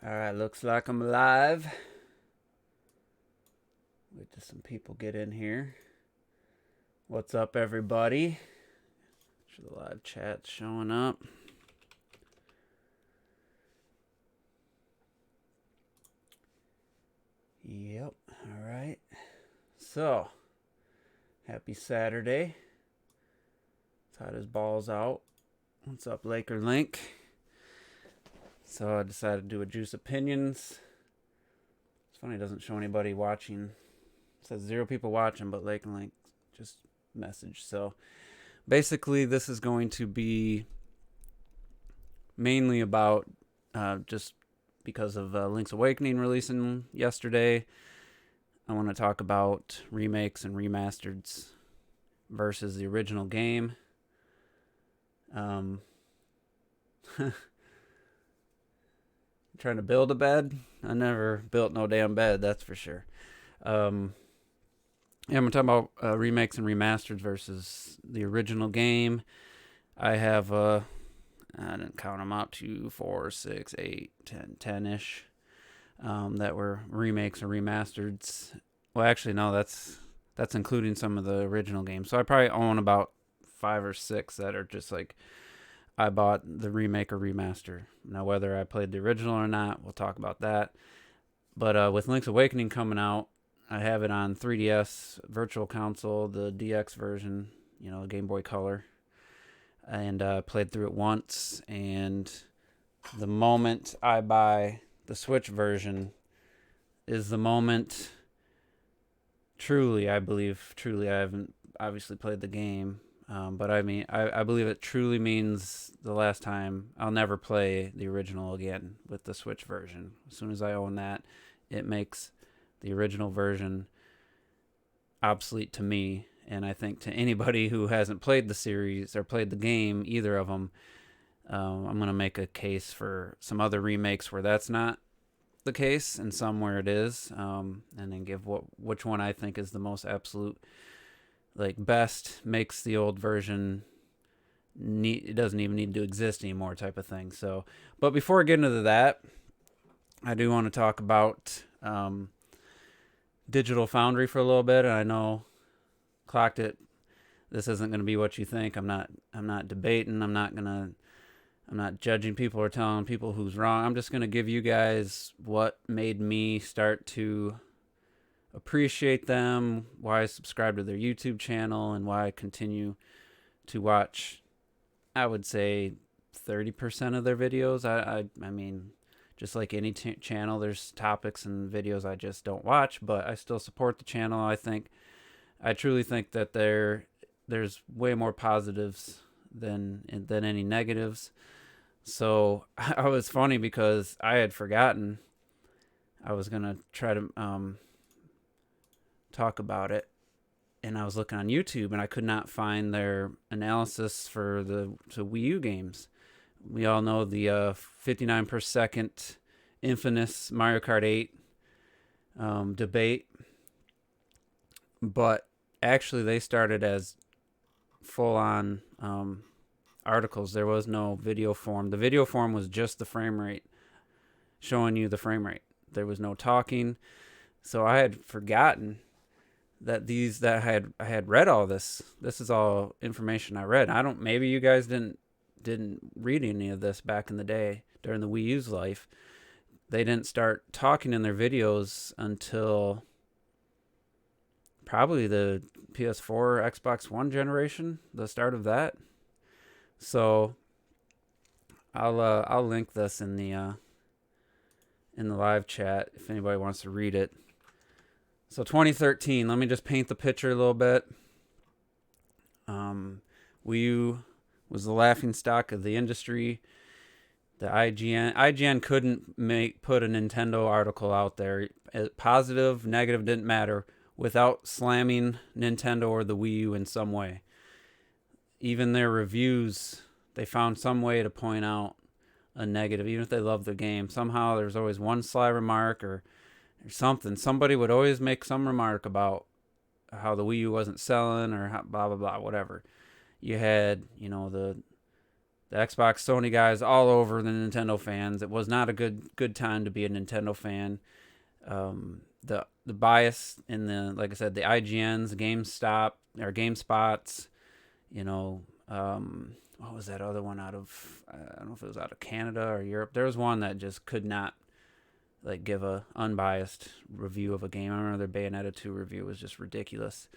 Alright, looks like I'm live. Wait till some people get in here. What's up, everybody? Sure, the live chat's showing up. Yep, alright. So, happy Saturday. Tied his balls out. What's up, Laker Link? So I decided to do a Juice Opinions. It's funny, it doesn't show anybody watching. It says 0 people watching, but Laker Link just messaged. So basically, this is going to be mainly about just because of Link's Awakening releasing yesterday. I want to talk about remakes and remasters versus the original game. Trying to build a bed. I never built no damn bed, that's for sure. I'm going to talk about remakes and remasters versus the original game. I have, I didn't count them out, 2, 4, 6, 8, 10, 10-ish that were remakes or remasters. Well, actually, no, that's including some of the original games. So I probably own about 5 or 6 that are just like I bought the remake or remaster. Now, whether I played the original or not, we'll talk about that. But with Link's Awakening coming out, I have it on 3DS, Virtual Console, the DX version, Game Boy Color. And played through it once. And the moment I buy the Switch version is the moment, I believe, I haven't obviously played the game. But I mean, I believe it truly means the last time I'll never play the original again with the Switch version. As soon as I own that, it makes the original version obsolete to me. And I think to anybody who hasn't played the series or played the game, either of them, I'm going to make a case for some other remakes where that's not the case and some where it is. And then give which one I think is the most absolute, best, makes the old version it doesn't even need to exist anymore type of thing. So, but before I get into that, I do want to talk about Digital Foundry for a little bit. And I know Clocked It, this isn't going to be what you think. I'm not debating. I'm not judging people or telling people who's wrong. I'm just going to give you guys what made me start to appreciate them, why I subscribe to their YouTube channel, and why I continue to watch, I would say, 30% of their videos. I mean, just like any channel, there's topics and videos I just don't watch, but I still support the channel. I truly think that there's way more positives than any negatives. So I was funny because I had forgotten I was gonna try to talk about it, and I was looking on YouTube and I could not find their analysis for the Wii U games. We all know the 59 per second infamous Mario Kart 8 debate, but actually they started as full-on articles. There was no video form. The video form was just the frame rate, showing you the frame rate. There was no talking. So I had forgotten that I had read all this. This is all information I read. Maybe you guys didn't read any of this back in the day during the Wii U's life. They didn't start talking in their videos until probably the PS4, Xbox One generation, the start of that. So I'll link this in the live chat if anybody wants to read it. So 2013, let me just paint the picture a little bit. Wii U was the laughingstock of the industry. The IGN couldn't put a Nintendo article out there, positive, negative, didn't matter, without slamming Nintendo or the Wii U in some way. Even their reviews, they found some way to point out a negative, even if they love the game. Somehow there's always one sly remark or something. Somebody would always make some remark about how the Wii U wasn't selling or how blah, blah, blah, whatever. You had, the the Xbox, Sony guys all over the Nintendo fans. It was not a good time to be a Nintendo fan. The bias in the, like I said, the IGNs, GameStop or GameSpots, you know, what was that other one out of, I don't know if it was out of Canada or Europe. There was one that just could not like give a unbiased review of a game. I remember their Bayonetta 2 review was just ridiculous.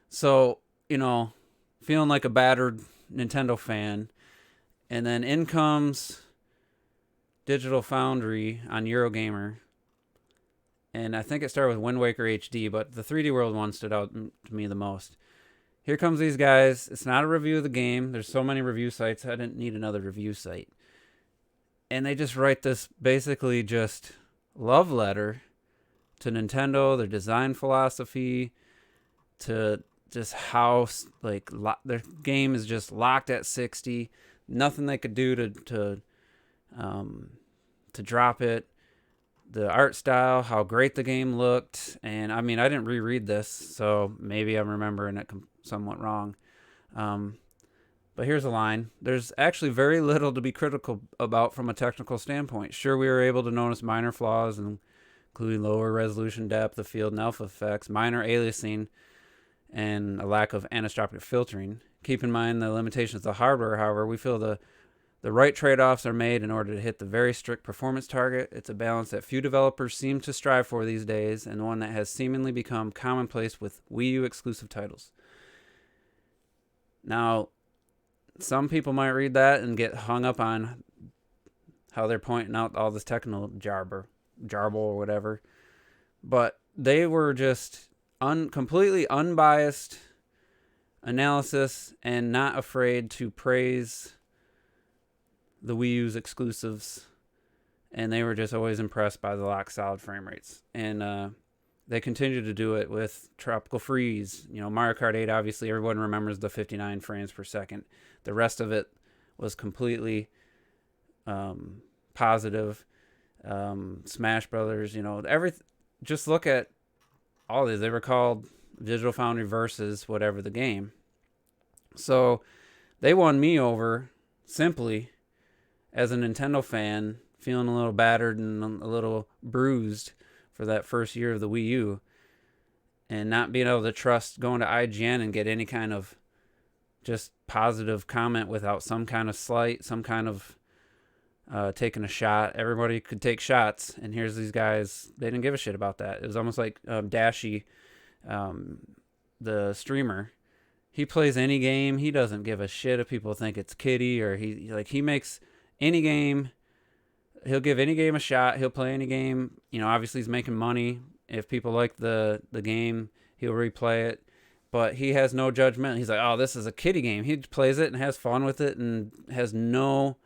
So, you know, feeling like a battered Nintendo fan. And then in comes Digital Foundry on Eurogamer. And I think it started with Wind Waker HD, but the 3D World one stood out to me the most. Here comes these guys. It's not a review of the game. There's so many review sites. I didn't need another review site. And they just write this basically just love letter to Nintendo, their design philosophy, to just how like their game is just locked at 60. Nothing they could do to drop it. The art style, how great the game looked, and I mean, I didn't reread this, so maybe I'm remembering it somewhat wrong. But here's a line. There's actually very little to be critical about from a technical standpoint. Sure, we were able to notice minor flaws, including lower resolution depth of field and alpha effects, minor aliasing, and a lack of anisotropic filtering. Keep in mind the limitations of the hardware, however, we feel the right trade-offs are made in order to hit the very strict performance target. It's a balance that few developers seem to strive for these days, and one that has seemingly become commonplace with Wii U exclusive titles. Now, some people might read that and get hung up on how they're pointing out all this technical jarble or whatever. But they were just completely unbiased analysis and not afraid to praise the Wii U's exclusives, and they were just always impressed by the lock solid frame rates. And they continue to do it with Tropical Freeze. You know, Mario Kart 8, obviously everyone remembers the 59 frames per second. The rest of it was completely positive. Smash Brothers, you know, just look at all these. They were called Digital Foundry versus whatever the game. So they won me over simply as a Nintendo fan, feeling a little battered and a little bruised for that first year of the Wii U, and not being able to trust going to IGN and get any kind of just positive comment without some kind of slight, some kind of taking a shot. Everybody could take shots, and here's these guys, they didn't give a shit about that. It was almost like Dashi, the streamer. He plays any game. He doesn't give a shit if people think it's kiddie, or he makes any game. He'll give any game a shot. He'll play any game. You know, obviously he's making money. If people like the game, he'll replay it. But he has no judgment. He's like, oh, this is a kiddie game. He plays it and has fun with it and has no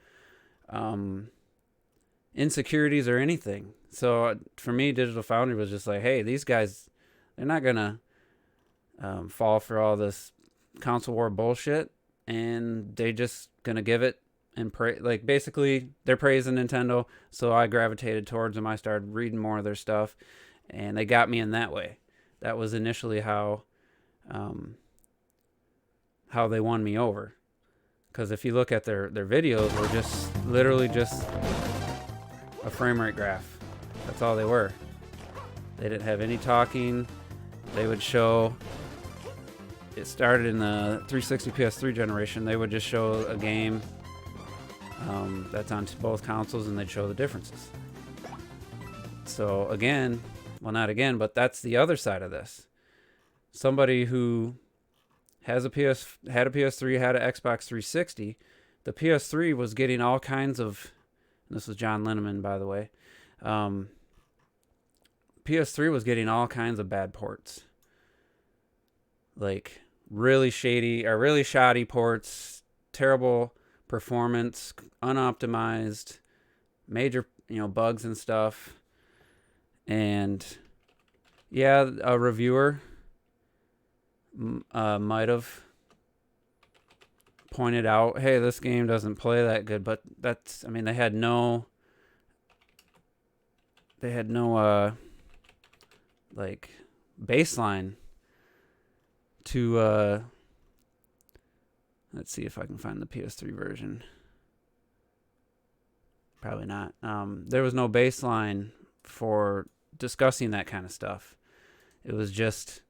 insecurities or anything. So for me, Digital Foundry was just like, hey, these guys, they're not going to fall for all this console war bullshit. And they just going to give it and like basically they're praising Nintendo, so I gravitated towards them. I started reading more of their stuff, and they got me in that way. That was initially how they won me over. Because if you look at their videos, were just literally just a frame rate graph. That's all they were. They didn't have any talking. They would show. It started in the 360 PS3 generation. They would just show a game that's on both consoles, and they'd show the differences. So again, well, not again, but that's the other side of this. Somebody who had a PS3, had an Xbox 360, the PS3 was getting all kinds of, and this was John Linneman, by the way, PS3 was getting all kinds of bad ports. Like really shady or really shoddy ports, terrible performance, unoptimized, major, bugs and stuff. And yeah, a reviewer might have pointed out, hey, this game doesn't play that good, but that's, they had no like baseline to let's see if I can find the PS3 version. Probably not. There was no baseline for discussing that kind of stuff. It was just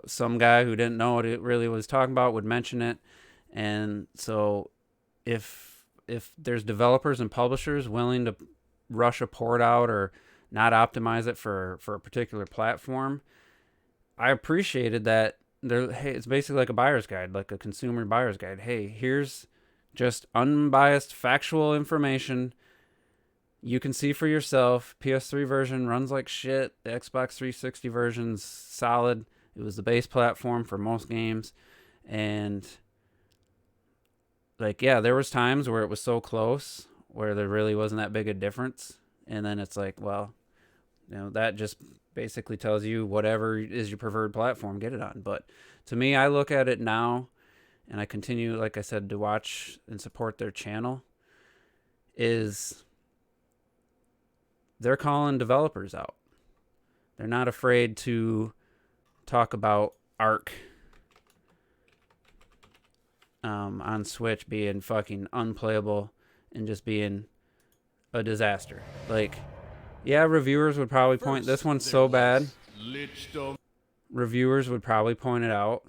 some guy who didn't know what it really was talking about would mention it. And so if there's developers and publishers willing to rush a port out or not optimize it for a particular platform, I appreciated that. Hey, it's basically like a buyer's guide, like a consumer buyer's guide. Hey, here's just unbiased factual information. You can see for yourself. PS3 version runs like shit. The Xbox 360 version's solid. It was the base platform for most games. And like, yeah, there was times where it was so close where there really wasn't that big a difference. And then it's like, well, that just basically tells you whatever is your preferred platform, get it on. But to me, I look at it now, and I continue, like I said, to watch and support their channel, is they're calling developers out. They're not afraid to talk about Arc on Switch being fucking unplayable and just being a disaster. Like, yeah, reviewers would probably point, this one's so bad. Reviewers would probably point it out.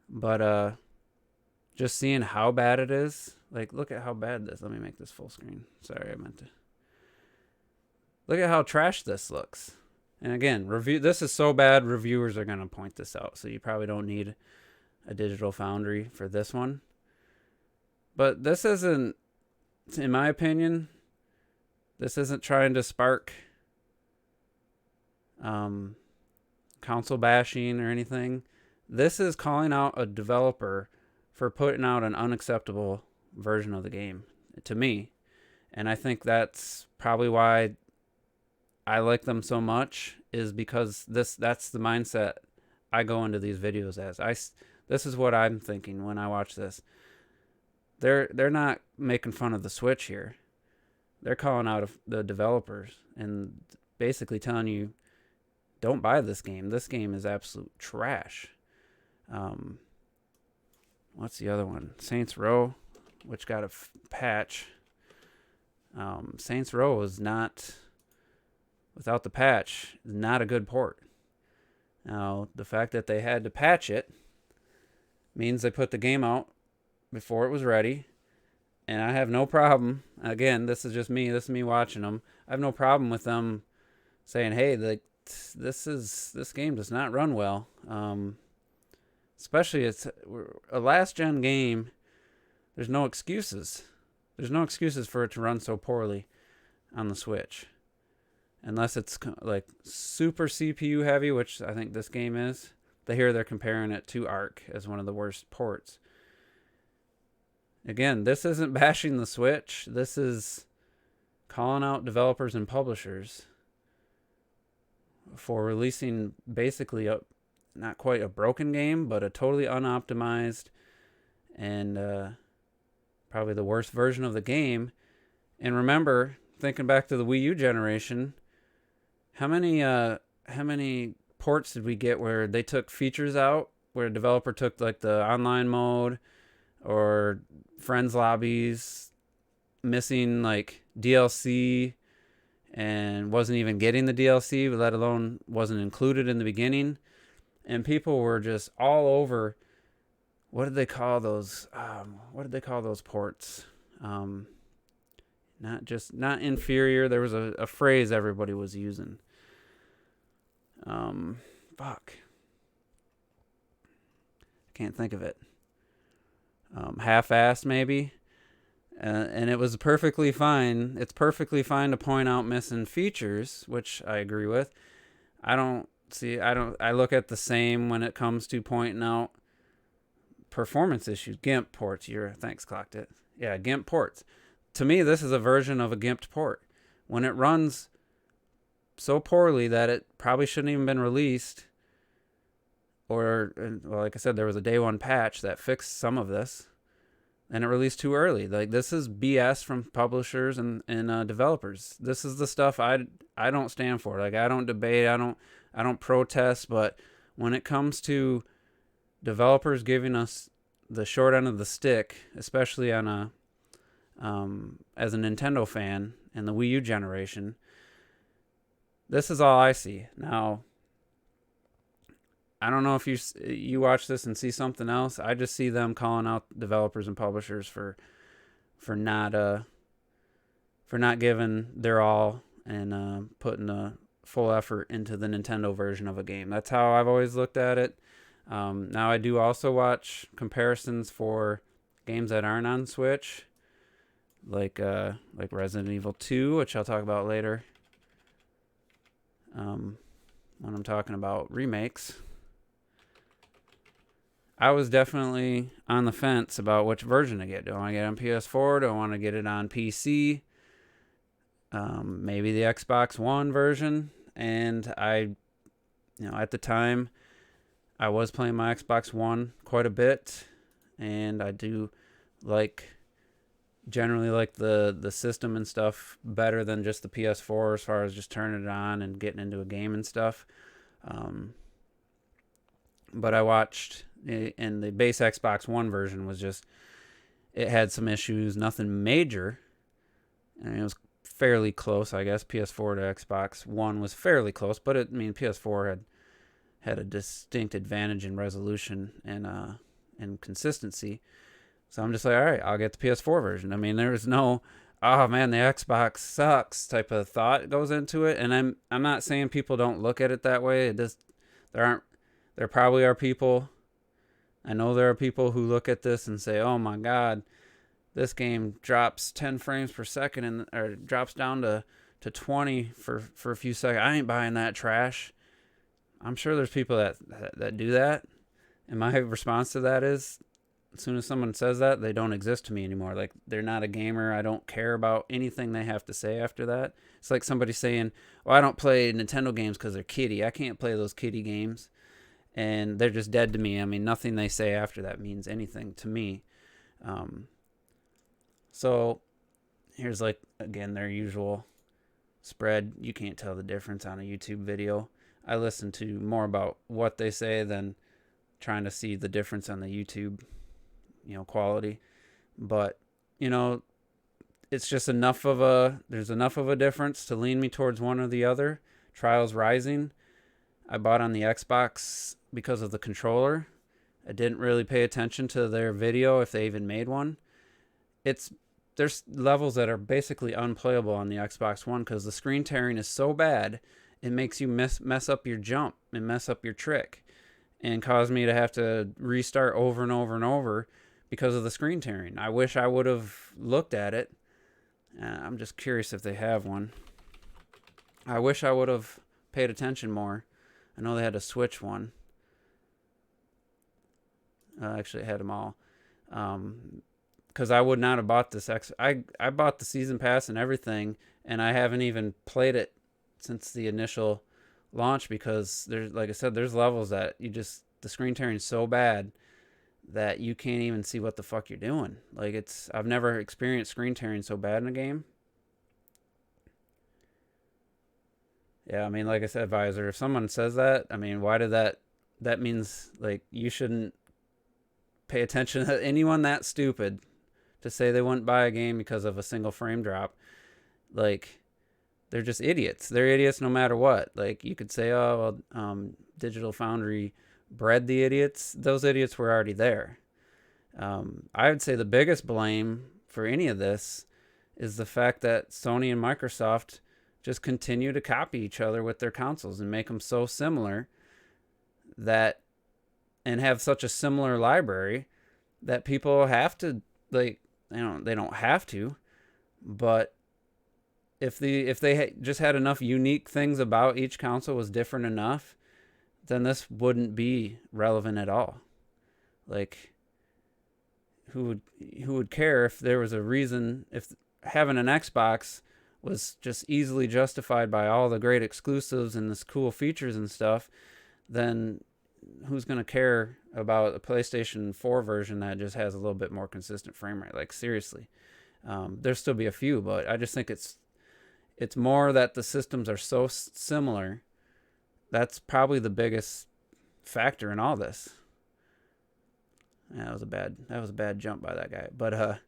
But just seeing how bad it is, like, look at how bad this. Let me make this full screen. Sorry, I meant to. Look at how trash this looks. And again, this is so bad, reviewers are going to point this out. So you probably don't need a Digital Foundry for this one. But this isn't, in my opinion, this isn't trying to spark console bashing or anything. This is calling out a developer for putting out an unacceptable version of the game, to me. And I think that's probably why I like them so much, is because that's the mindset I go into these videos as. This is what I'm thinking when I watch this. They're not making fun of the Switch here. They're calling out the developers and basically telling you, don't buy this game. This game is absolute trash. What's the other one? Saints Row, which got a patch. Saints Row is not, without the patch, not a good port. Now, the fact that they had to patch it means they put the game out before it was ready. And I have no problem. Again, this is just me. This is me watching them. I have no problem with them saying, "Hey, this game does not run well." Especially it's a last gen game. There's no excuses. There's no excuses for it to run so poorly on the Switch, unless it's like super CPU heavy, which I think this game is. They're comparing it to Arc as one of the worst ports. Again, this isn't bashing the Switch. This is calling out developers and publishers for releasing basically not quite a broken game, but a totally unoptimized and probably the worst version of the game. And remember, thinking back to the Wii U generation, how many ports did we get where they took features out, where a developer took like the online mode or friends lobbies, missing like DLC, and wasn't even getting the DLC, let alone wasn't included in the beginning. And people were just all over. What did they call those? What did they call those ports? Not inferior. There was a phrase everybody was using. Fuck. Can't think of it. Half-assed maybe. And it was perfectly fine. It's perfectly fine to point out missing features, which I agree with. I look at the same when it comes to pointing out performance issues. GIMP ports. Thanks, clocked it. Yeah, GIMP ports. To me, this is a version of a GIMP port. When it runs so poorly that it probably shouldn't even been released, or, well, like I said, there was a day one patch that fixed some of this, and it released too early. Like, this is BS from publishers and developers. This is the stuff I don't stand for. Like, I don't debate, I don't protest, but when it comes to developers giving us the short end of the stick, especially on a as a Nintendo fan and the Wii U generation. This is all I see. Now, I don't know if you watch this and see something else. I just see them calling out developers and publishers for not giving their all and putting a full effort into the Nintendo version of a game. That's how I've always looked at it. Now I do also watch comparisons for games that aren't on Switch, like Resident Evil 2, which I'll talk about later. When I'm talking about remakes, I was definitely on the fence about which version to get. Do I want to get it on PS4? Do I want to get it on PC? Maybe the Xbox One version. And at the time, I was playing my Xbox One quite a bit, and I do generally like the system and stuff better than just the PS4 as far as just turning it on and getting into a game and stuff. But I watched, and the base Xbox One version was just, it had some issues, nothing major, and it was fairly close, I guess. PS4 to Xbox One was fairly close, but PS4 had a distinct advantage in resolution and consistency. So I'm just like, all right, I'll get the PS4 version. I mean, there's no, oh man, the Xbox sucks type of thought goes into it. And I'm not saying people don't look at it that way. There probably are people. I know there are people who look at this and say, oh my God, this game drops 10 frames per second or drops down to 20 for a few seconds. I ain't buying that trash. I'm sure there's people that do that. And my response to that is, as soon as someone says that, they don't exist to me anymore. Like, they're not a gamer. I don't care about anything they have to say after that. It's like somebody saying, well, I don't play Nintendo games because they're kiddie. I can't play those kiddie games. And they're just dead to me. I mean, nothing they say after that means anything to me. So here's, again, their usual spread. You can't tell the difference on a YouTube video. I listen to more about what they say than trying to see the difference on the YouTube quality. But it's just there's enough of a difference to lean me towards one or the other. Trials Rising, I bought on the Xbox because of the controller. I didn't really pay attention to their video, if they even made one. There's levels that are basically unplayable on the Xbox One because the screen tearing is so bad, it makes you mess up your jump and mess up your trick, and cause me to have to restart over and over and over because of the screen tearing. I wish I would have looked at it. I'm just curious if they have one. I wish I would have paid attention more. I know they had a Switch one. Actually, I had them all. Because I would not have bought this. I bought the season pass and everything, and I haven't even played it since the initial launch because like I said, there's levels that the screen tearing is so bad that you can't even see what the fuck you're doing. I've never experienced screen tearing so bad in a game. Yeah, I mean, like I said, Visor, if someone says that, I mean, why did that means, you shouldn't pay attention to anyone that stupid to say they wouldn't buy a game because of a single frame drop. They're just idiots. They're idiots no matter what. You could say, oh, well, Digital Foundry bred the idiots. Those idiots were already there. I would say the biggest blame for any of this is the fact that Sony and Microsoft just continue to copy each other with their consoles and make them so similar and have such a similar library that people have to, they don't have to, but if they just had enough unique things about each console was different enough, then this wouldn't be relevant at all. Who would care if there was a reason, if having an Xbox was just easily justified by all the great exclusives and this cool features and stuff, then who's going to care about a PlayStation 4 version that just has a little bit more consistent frame rate? Seriously. There'll still be a few, but I just think it's more that the systems are so similar. That's probably the biggest factor in all this. Yeah, that was a bad jump by that guy. But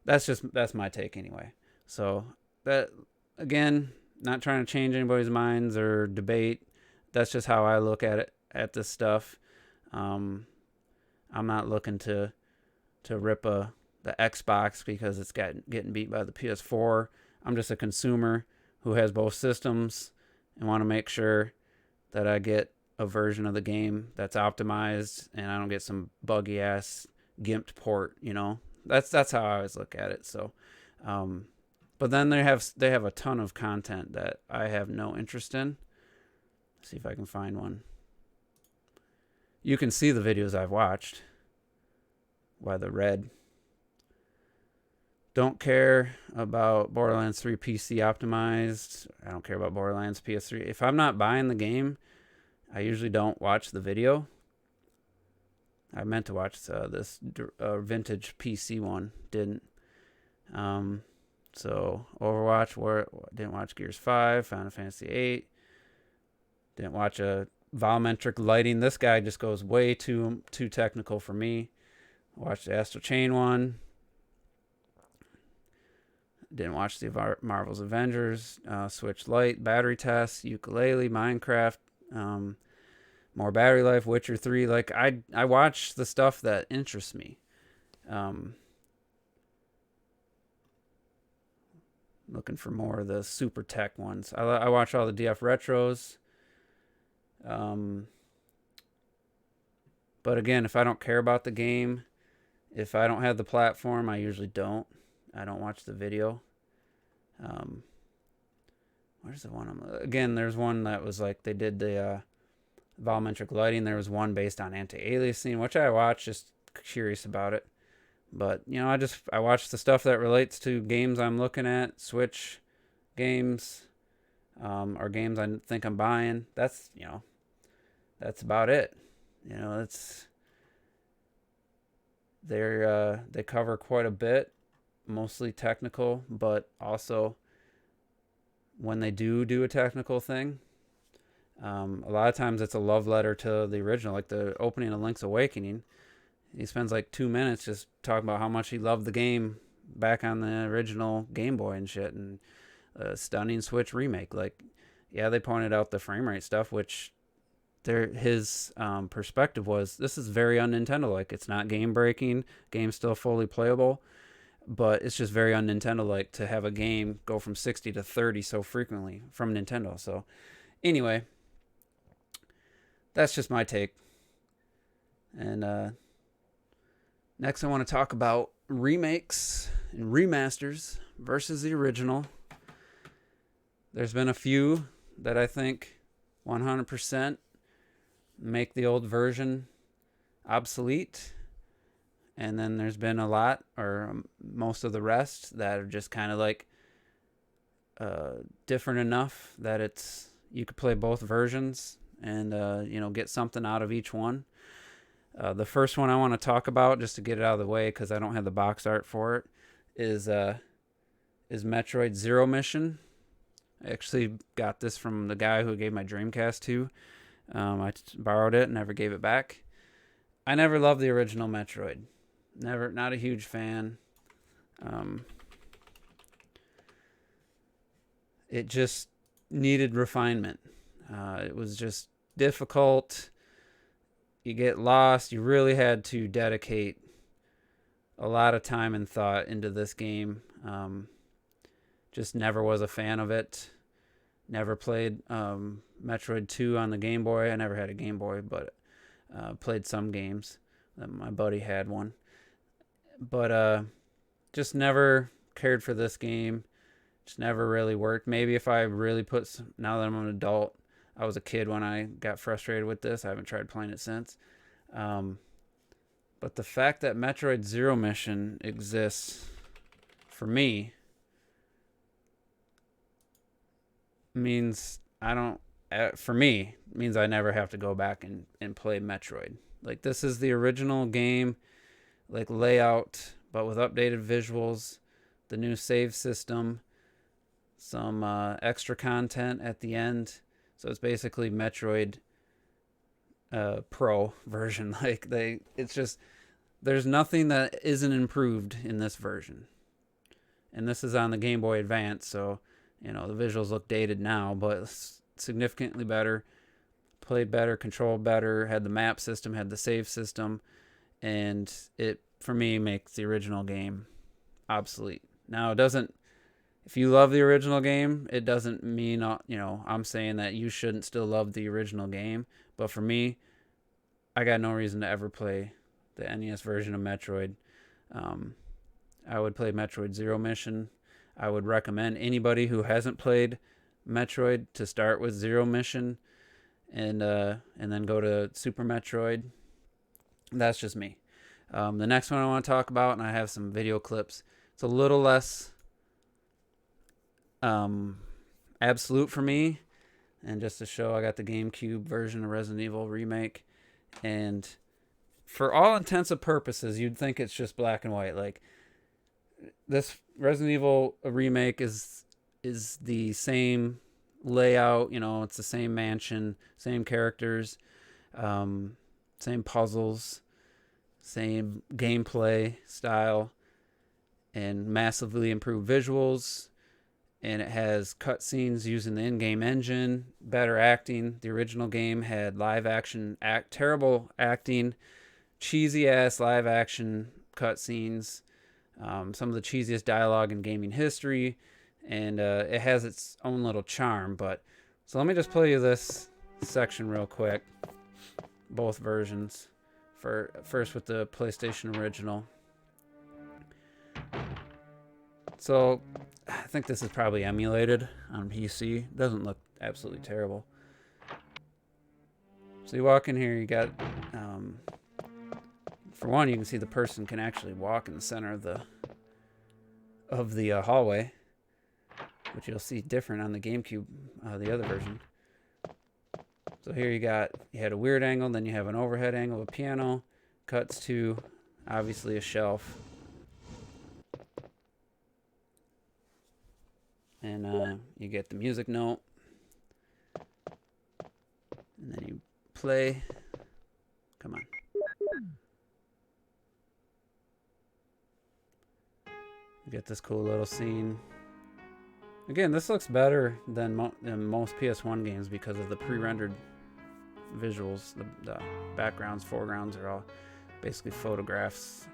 that's my take anyway. So that, again, not trying to change anybody's minds or debate. That's just how I look at this stuff. I'm not looking to rip the Xbox because it's getting beat by the PS4. I'm just a consumer who has both systems and want to make sure that I get a version of the game that's optimized and I don't get some buggy ass gimped port. That's how I always look at it. So, but then they have a ton of content that I have no interest in. Let's see if I can find one. You can see the videos I've watched. Why the red? Don't care about Borderlands 3 PC optimized. I don't care about Borderlands PS3. If I'm not buying the game, I usually don't watch the video. I meant to watch this vintage PC one. Didn't. So Overwatch, didn't watch Gears 5, Final Fantasy 8. Didn't watch a volumetric lighting. This guy just goes way too technical for me. Watched the Astral Chain one. Didn't watch the Marvel's Avengers, Switch Lite, battery tests, ukulele, Minecraft, more battery life, Witcher 3. Like, I watch the stuff that interests me. Looking for more of the super tech ones. I watch all the DF retros. But again, if I don't care about the game, if I don't have the platform, I usually don't. I don't watch the video. Where's the one? Again, there's one that was like they did the volumetric lighting. There was one based on anti-aliasing, which I watched, just curious about it. But I watch the stuff that relates to games I'm looking at, Switch games, or games I think I'm buying. That's about it. It's they cover quite a bit, mostly technical, but also when they do a technical thing, a lot of times it's a love letter to the original, like the opening of Link's Awakening. He spends like 2 minutes just talking about how much he loved the game back on the original Game Boy and shit, and a stunning Switch remake. Like, yeah, they pointed out the frame rate stuff, which his perspective was, this is very un-Nintendo. Like, it's not game breaking, game's still fully playable, but it's just very un-Nintendo like to have a game go from 60 to 30 so frequently from Nintendo. So anyway, that's just my take. And next I want to talk about remakes and remasters versus the original. There's been a few that I think 100% make the old version obsolete. And then there's been a lot, or most of the rest, that are just kind of like different enough that you could play both versions and get something out of each one. The first one I want to talk about, just to get it out of the way because I don't have the box art for it, is Metroid Zero Mission. I actually got this from the guy who gave my Dreamcast to. I borrowed it and never gave it back. I never loved the original Metroid. Not a huge fan. It just needed refinement. It was just difficult. You get lost. You really had to dedicate a lot of time and thought into this game. Just never was a fan of it. Never played Metroid 2 on the Game Boy. I never had a Game Boy, but played some games. My buddy had one. But just never cared for this game. Just never really worked. Maybe if I really now that I'm an adult, I was a kid when I got frustrated with this. I haven't tried playing it since. But the fact that Metroid Zero Mission exists, for me, means means I never have to go back and play Metroid. Like, this is the original game, like, layout, but with updated visuals, the new save system, some extra content at the end. So it's basically Metroid Pro version. Like, it's just there's nothing that isn't improved in this version. And this is on the Game Boy Advance, so the visuals look dated now, but it's significantly better, played better, controlled better, had the map system, had the save system, and it, for me, makes the original game obsolete. Now, it doesn't, if you love the original game, it doesn't mean, I'm saying that you shouldn't still love the original game, but for me, I got no reason to ever play the NES version of Metroid. I would play Metroid Zero Mission. I would recommend anybody who hasn't played Metroid to start with Zero Mission and then go to Super Metroid. That's just me. The next one I want to talk about, and I have some video clips. It's a little less absolute for me. And just to show, I got the GameCube version of Resident Evil Remake. And for all intents and purposes, you'd think it's just black and white. Like, this Resident Evil Remake is the same layout, it's the same mansion, same characters, same puzzles, same gameplay style, and massively improved visuals. And it has cutscenes using the in-game engine, better acting. The original game had live action, terrible acting, cheesy ass live action cutscenes. Some of the cheesiest dialogue in gaming history, and it has its own little charm. So let me just play you this section real quick, both versions. First with the PlayStation original. So I think this is probably emulated on PC. It doesn't look absolutely terrible. So you walk in here, you got for one, you can see the person can actually walk in the center of the hallway, which you'll see different on the GameCube, the other version. So here you had a weird angle, then you have an overhead angle of a piano, cuts to obviously a shelf, and you get the music note, and then you play. Come on. You get this cool little scene. Again, this looks better than most PS1 games because of the pre-rendered visuals. The backgrounds, foregrounds are all basically photographs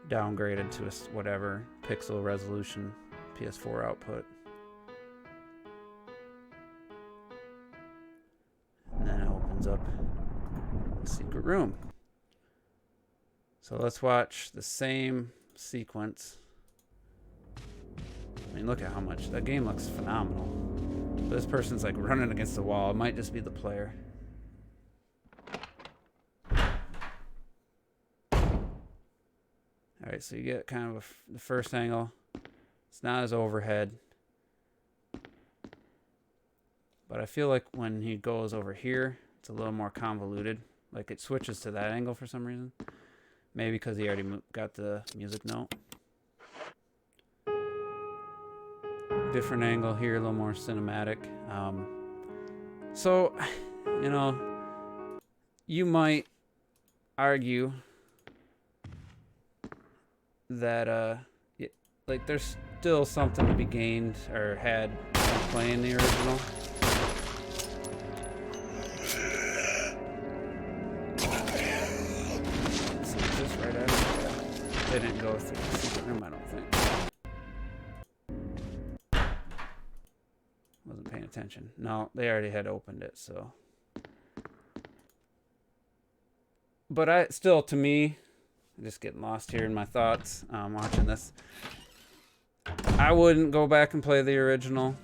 downgraded to whatever pixel resolution PS4 output. And then it opens up the secret room. So let's watch the same sequence. I mean, look at how much that game looks phenomenal. This person's like running against the wall. It might just be the player. Alright, so you get kind of the first angle. It's not as overhead. But I feel like when he goes over here, it's a little more convoluted. Like it switches to that angle for some reason. Maybe because he already got the music note. Different angle here, a little more cinematic. So, you might argue that like there's still something to be gained or had from playing the original. So is this right after? They didn't go through the secret room, I don't think. Wasn't paying attention. No, they already had opened it, so. But to me, I'm just getting lost here in my thoughts watching this. I wouldn't go back and play the original.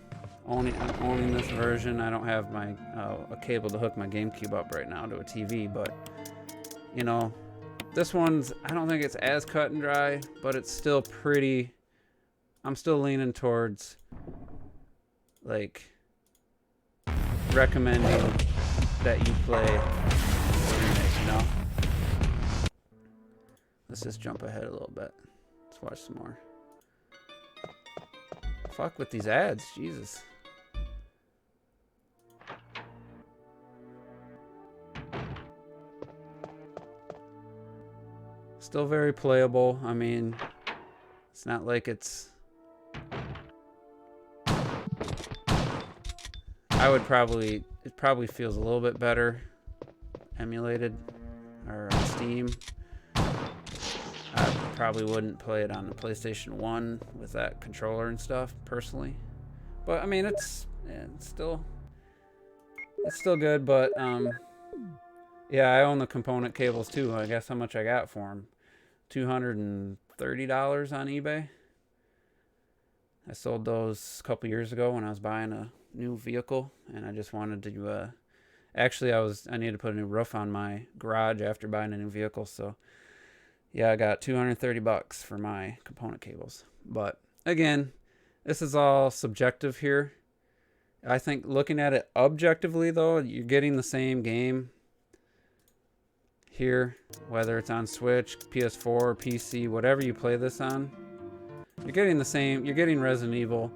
Owning this version, I don't have my a cable to hook my GameCube up right now to a TV, but this one's, I don't think it's as cut and dry, but it's still pretty. I'm still leaning towards like recommending that you play the remake, Let's just jump ahead a little bit. Let's watch some more. Fuck with these ads, Jesus. Still very playable. I mean, it's not like it's... It probably feels a little bit better emulated or on Steam. I probably wouldn't play it on the PlayStation 1 with that controller and stuff, personally. But I mean, it's still good. But yeah, I own the component cables too. I guess how much I got for them? $230 on eBay. I sold those a couple years ago when I was buying a new vehicle, and I just wanted to. Actually, I needed to put a new roof on my garage after buying a new vehicle, so yeah, I got $230 for my component cables. But again, this is all subjective here. I think looking at it objectively, though, you're getting the same game here, whether it's on Switch, PS4, PC, whatever you play this on. You're getting the same. You're getting Resident Evil,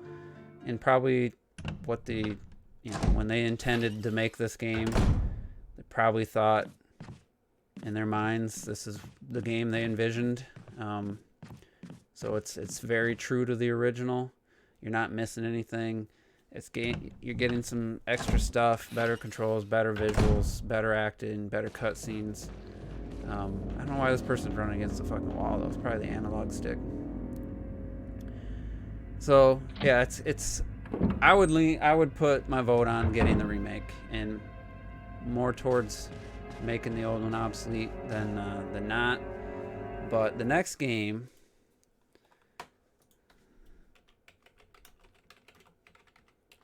and probably what the, when they intended to make this game, they probably thought in their minds this is the game they envisioned. So it's very true to the original. You're not missing anything. You're getting some extra stuff, better controls, better visuals, better acting, better cutscenes. I don't know why this person's running against the fucking wall. That was probably the analog stick. So yeah, I would put my vote on getting the remake, and more towards making the old one obsolete than not. But the next game,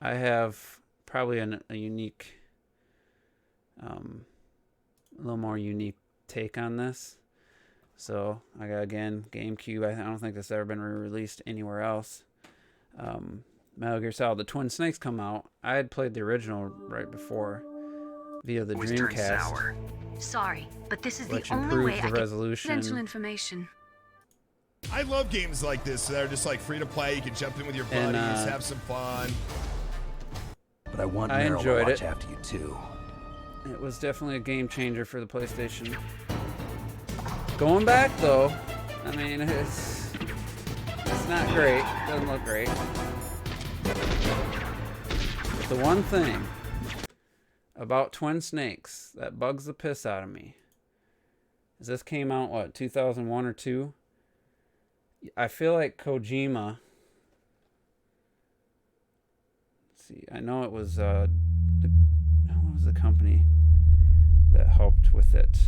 I have probably a unique, a little more unique take on this. So I got, again, GameCube. I don't think this has ever been re-released anywhere else. Metal Gear Solid: The Twin Snakes come out. I had played the original right before via the Dreamcast. Sorry, but this is the which only way improved I the get resolution. confidential information. I love games like this that are just like free to play. You can jump in with your buddies, have some fun. But I enjoyed to watch it. after you too. It was definitely a game changer for the PlayStation. Going back though, I mean, it's not great. It doesn't look great. But the one thing about Twin Snakes that bugs the piss out of me is this came out, what, 2001 or 2? I feel like Kojima... Let's see, I know it was... what was the company that helped with it?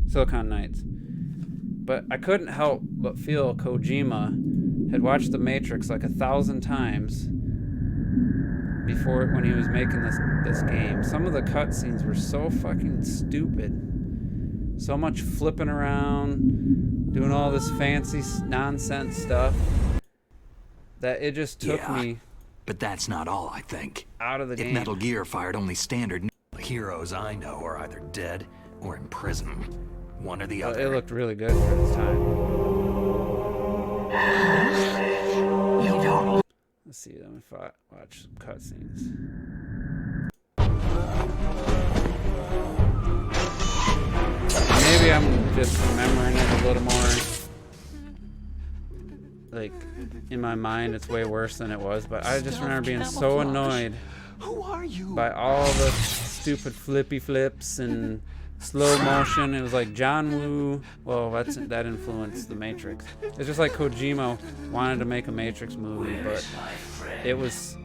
Silicon Knights. But I couldn't help but feel Kojima had watched The Matrix like 1,000 times before, when he was making this game. Some of the cutscenes were so fucking stupid. So much flipping around, doing all this fancy nonsense stuff, that it just took me. But that's not all, I think. Out of the game. If Metal Gear fired only standard, the heroes I know are either dead or in prison. One or the other. It looked really good for its time. You don't. Let's see, let me watch some cutscenes. Maybe I'm just remembering it a little more. Like, in my mind, it's way worse than it was, but I just remember being so annoyed by all the stupid flippy flips and slow motion. It was like John Woo. Well, that influenced the Matrix. It's just like Kojima wanted to make a Matrix movie, but it was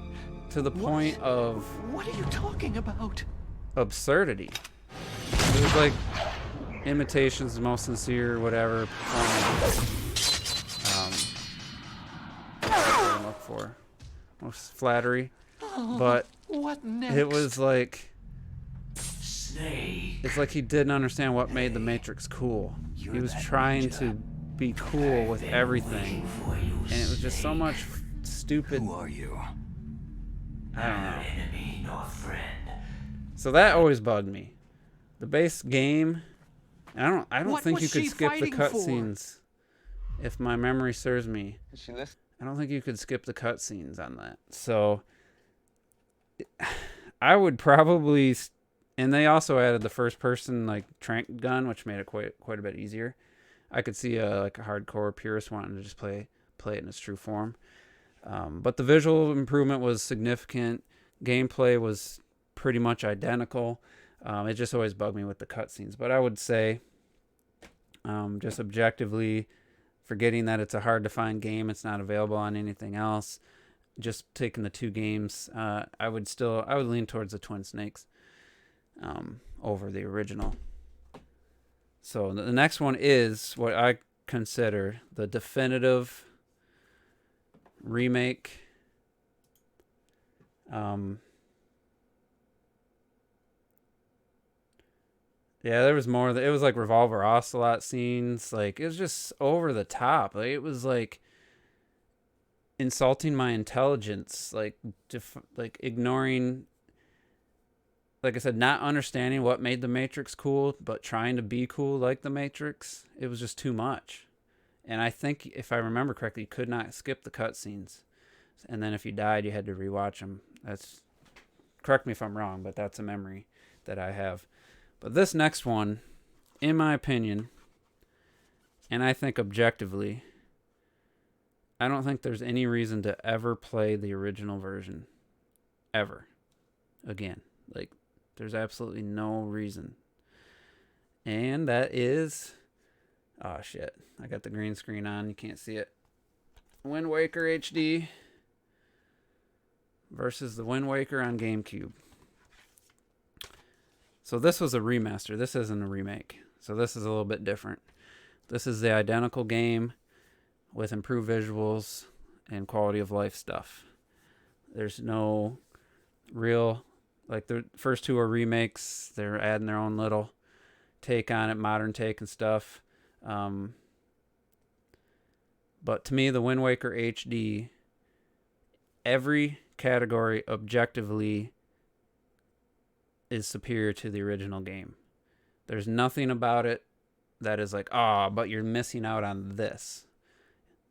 to the point of... What are you talking about? Absurdity. It was like imitations the most sincere, whatever. What I look for most flattery, but What next? it was like... It's like he didn't understand what made the Matrix cool. He was trying to be cool with everything, and it was just so much stupid. Who are you? I don't know. So that always bugged me. The base game, and I don't think you could skip the cutscenes. If my memory serves me, I don't think you could skip the cutscenes on that. So I would probably. And they also added the first-person like trank gun, which made it quite a bit easier. I could see like a hardcore purist wanting to just play it in its true form. But the visual improvement was significant. Gameplay was pretty much identical. It just always bugged me with the cutscenes. But I would say, just objectively, forgetting that it's a hard to find game, it's not available on anything else, just taking the two games, I would lean towards the Twin Snakes over the original. So the next one is what I consider the definitive remake. Yeah, there was more. It was like Revolver Ocelot scenes. Like, it was just over the top. Like, it was like insulting my intelligence. Like, like ignoring. Like I said, not understanding what made the Matrix cool, but trying to be cool like the Matrix. It was just too much. And I think, if I remember correctly, you could not skip the cutscenes. And then if you died, you had to rewatch them. Correct me if I'm wrong, but that's a memory that I have. But this next one, in my opinion, and I think objectively, I don't think there's any reason to ever play the original version. Ever. Again. Like, there's absolutely no reason. And that is... Oh, shit. I got the green screen on. You can't see it. Wind Waker HD versus the Wind Waker on GameCube. So this was a remaster. This isn't a remake. So this is a little bit different. This is the identical game with improved visuals and quality of life stuff. There's no real... Like, the first two are remakes. They're adding their own little take on it, modern take and stuff. But to me, the Wind Waker HD, every category objectively is superior to the original game. There's nothing about it that is like, but you're missing out on this.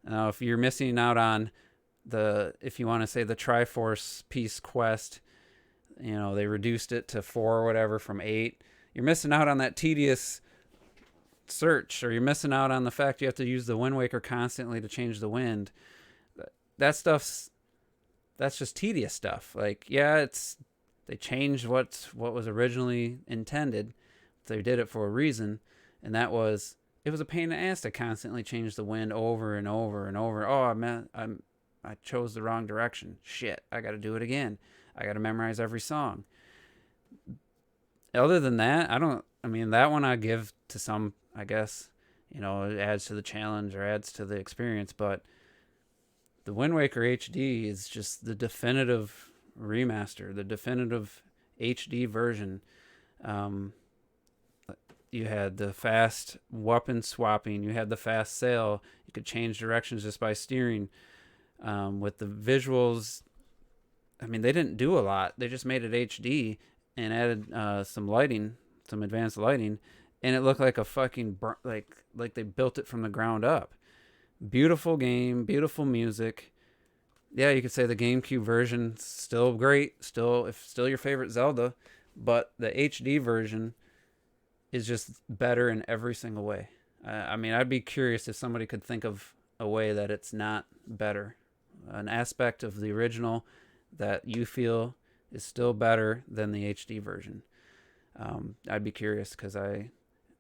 Now, if you're missing out on if you want to say the Triforce Piece quest, they reduced it to 4 or whatever from 8. You're missing out on that tedious search, or you're missing out on the fact you have to use the Wind Waker constantly to change the wind. That's just tedious stuff. Like, yeah, they changed what was originally intended. They did it for a reason, and that was, it was a pain in the ass to constantly change the wind over and over and over. I chose the wrong direction. Shit, I got to do it again. I got to memorize every song. Other than that, that one I give to some, I guess, it adds to the challenge or adds to the experience, but the Wind Waker HD is just the definitive remaster, the definitive HD version. You had the fast weapon swapping, you had the fast sail, you could change directions just by steering. With the visuals, they didn't do a lot. They just made it HD and added some lighting, some advanced lighting, and it looked like a fucking like they built it from the ground up. Beautiful game, beautiful music. Yeah, you could say the GameCube version still great, still your favorite Zelda, but the HD version is just better in every single way. I'd be curious if somebody could think of a way that it's not better, an aspect of the original that you feel is still better than the HD version. I'd be curious, because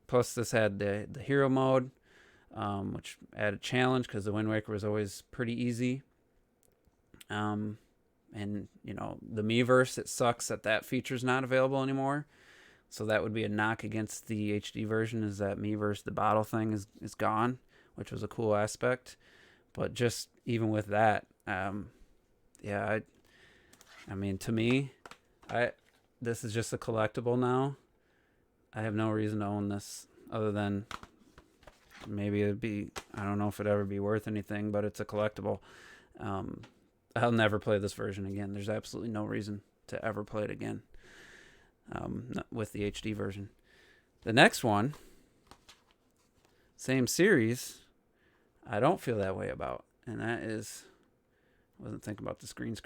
plus this had the hero mode, which added challenge, because the Wind Waker was always pretty easy. And the Miiverse, it sucks that feature's not available anymore. So that would be a knock against the HD version, is that Miiverse, the bottle thing, is gone, which was a cool aspect. But just even with that, to me, this is just a collectible now. I have no reason to own this other than maybe it'd be, I don't know if it'd ever be worth anything, but it's a collectible. I'll never play this version again. There's absolutely no reason to ever play it again with the HD version. The next one, same series, I don't feel that way about, and that is, wasn't thinking about the screen.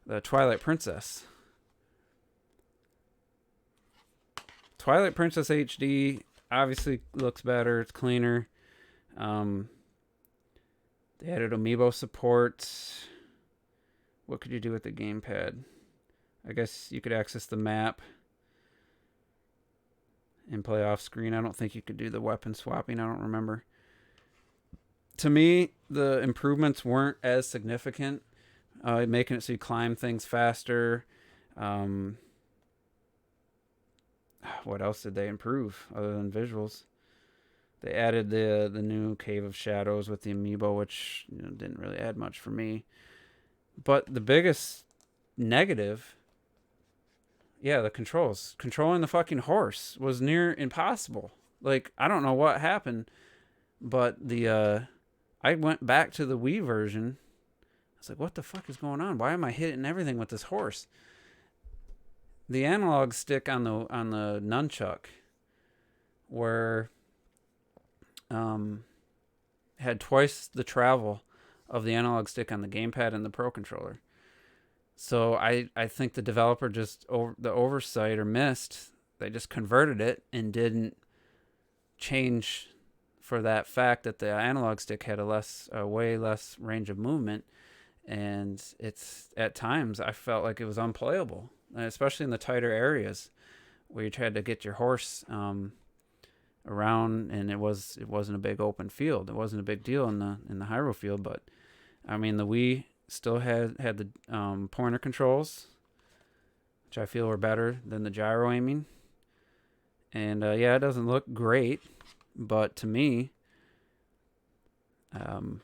The Twilight Princess. Twilight Princess HD obviously looks better. It's cleaner. They added amiibo support. What could you do with the gamepad? I guess you could access the map and play off screen. I don't think you could do the weapon swapping. I don't remember. To me, the improvements weren't as significant. Making it so you climb things faster. What else did they improve other than visuals? They added the new Cave of Shadows with the amiibo, which didn't really add much for me. But the biggest negative, the controls. Controlling the fucking horse was near impossible. Like, I don't know what happened, but I went back to the Wii version. I was like, what the fuck is going on? Why am I hitting everything with this horse? The analog stick on the nunchuck had twice the travel of the analog stick on the gamepad and the Pro Controller. So I think the developer the oversight or missed. They just converted it and didn't change for that fact that the analog stick had a way less range of movement, and it's at times I felt like it was unplayable, especially in the tighter areas where you tried to get your horse around, and it wasn't a big open field. It wasn't a big deal in the Hyrule field, but I mean the Wii still had the pointer controls, which I feel were better than the gyro aiming. And it doesn't look great, but to me, the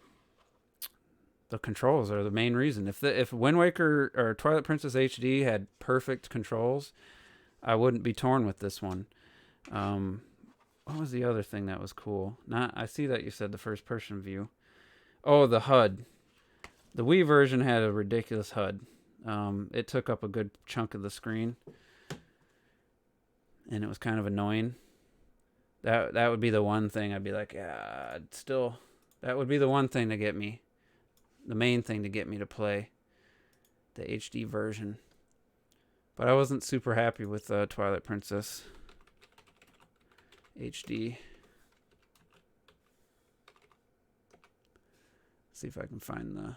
controls are the main reason. If Wind Waker or Twilight Princess HD had perfect controls, I wouldn't be torn with this one. What was the other thing that was cool? I see that you said the first person view. Oh, the HUD. The Wii version had a ridiculous HUD. It took up a good chunk of the screen, and it was kind of annoying. That would be the one thing I'd be like, that would be the one thing to get me, the main thing to get me to play the HD version. But I wasn't super happy with Twilight Princess HD. See if I can find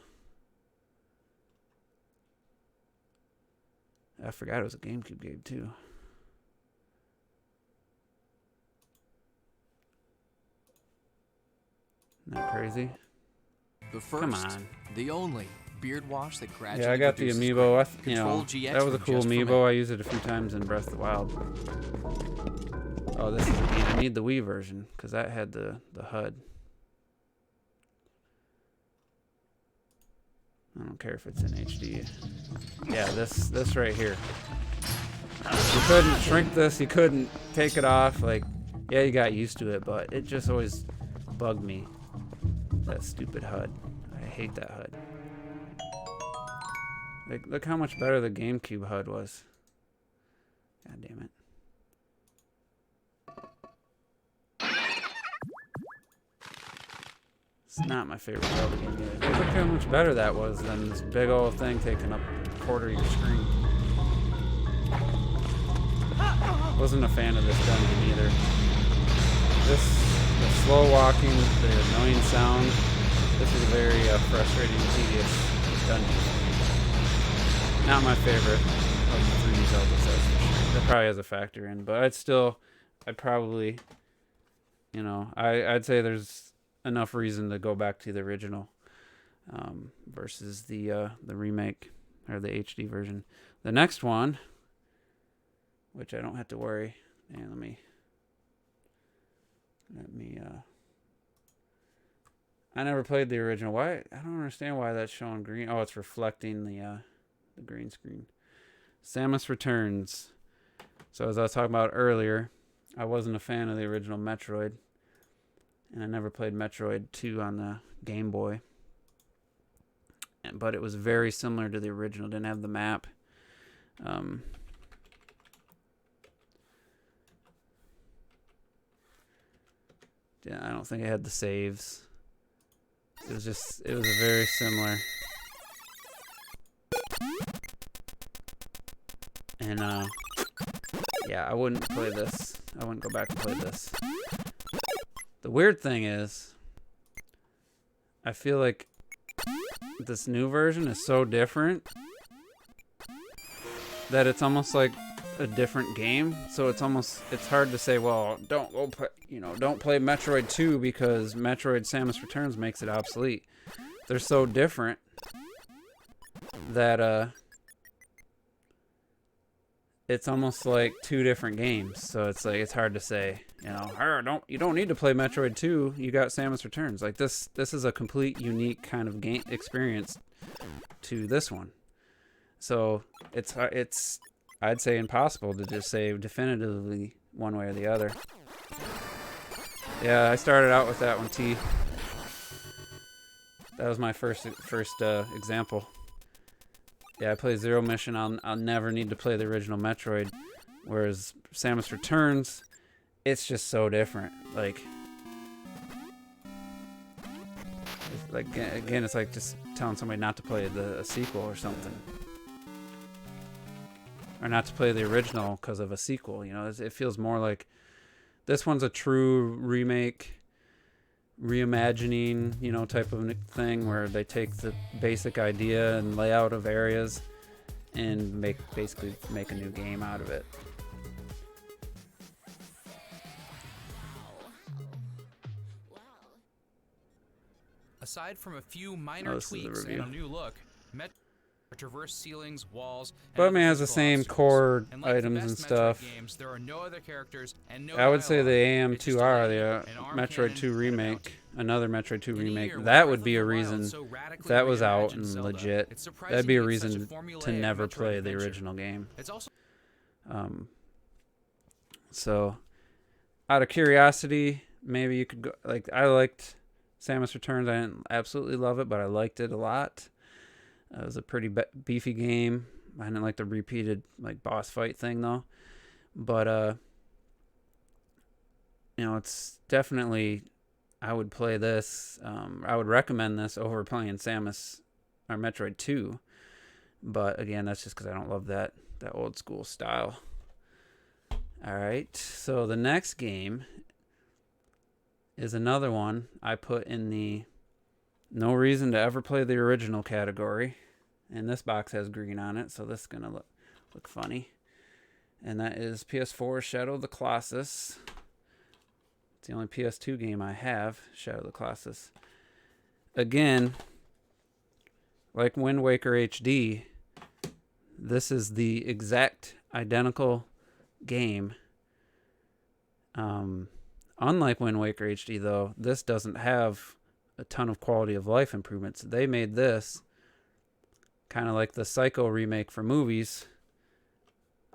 I forgot it was a GameCube game too. Isn't that crazy? The first, come on, the only beard wash that gradually. Yeah, I got the amiibo. That was a cool amiibo. I used it a few times in Breath of the Wild. Oh, this is I need the Wii version because that had the HUD. I don't care if it's in HD. Yeah, this right here. You couldn't shrink this. You couldn't take it off. Like, yeah, you got used to it, but it just always bugged me. That stupid HUD. I hate that HUD. Like, look how much better the GameCube HUD was. God damn it. It's not my favorite Zelda game either. Look how much better that was than this big old thing taking up a quarter of your screen. Wasn't a fan of this dungeon either. The slow walking, the annoying sound. This is a very frustrating and tedious dungeon. Not my favorite of the 3D Zelda sets. That probably has a factor in, but I'd probably, I'd say there's enough reason to go back to the original versus the remake or the HD version. The next one, which I don't have to worry. And let me. I never played the original. Why? I don't understand why that's showing green. Oh, it's reflecting the green screen. Samus Returns. So as I was talking about earlier, I wasn't a fan of the original Metroid. And I never played Metroid 2 on the Game Boy. But it was very similar to the original. Didn't have the map. Yeah, I don't think it had the saves. It was a very similar. And, yeah, I wouldn't play this. I wouldn't go back and play this. The weird thing is, I feel like this new version is so different that it's almost like a different game. So it's hard to say, well, don't play Metroid 2 because Metroid Samus Returns makes it obsolete. They're so different that it's almost like two different games. So it's hard to say, you don't need to play Metroid 2. You got Samus Returns. Like this is a complete unique kind of game experience to this one. So it's I'd say impossible to just say definitively one way or the other. Yeah, I started out with that one, T. That was my first example. Yeah, I play Zero Mission. I'll never need to play the original Metroid. Whereas Samus Returns, it's just so different. Like again, it's like just telling somebody not to play a sequel or something. Or not to play the original because of a sequel. It feels more like this one's a true remake, reimagining, type of thing where they take the basic idea and layout of areas and basically make a new game out of it. Aside from a few minor tweaks and a new look, traverse ceilings, walls, but it has the same core items and stuff. Games, there are no other characters and no I would say the dialogue. AM2R, the Metroid 2 remake, another Metroid 2 remake, that would be a reason if that was out and legit. That'd be a reason to never play the original game. So, out of curiosity, maybe you could go. Like, I liked Samus Returns. I didn't absolutely love it, but I liked it a lot. It was a pretty beefy game. I didn't like the repeated boss fight thing though. But it's definitely, I would play this. I would recommend this over playing Samus or Metroid 2. But again, that's just because I don't love that old school style. All right, so the next game is another one I put in the no reason to ever play the original category. And this box has green on it, so this is going to look funny. And that is PS4 Shadow of the Colossus. It's the only PS2 game I have, Shadow of the Colossus. Again, like Wind Waker HD, this is the exact identical game. Unlike Wind Waker HD, though, this doesn't have a ton of quality of life improvements. They made this kind of like the Psycho remake for movies,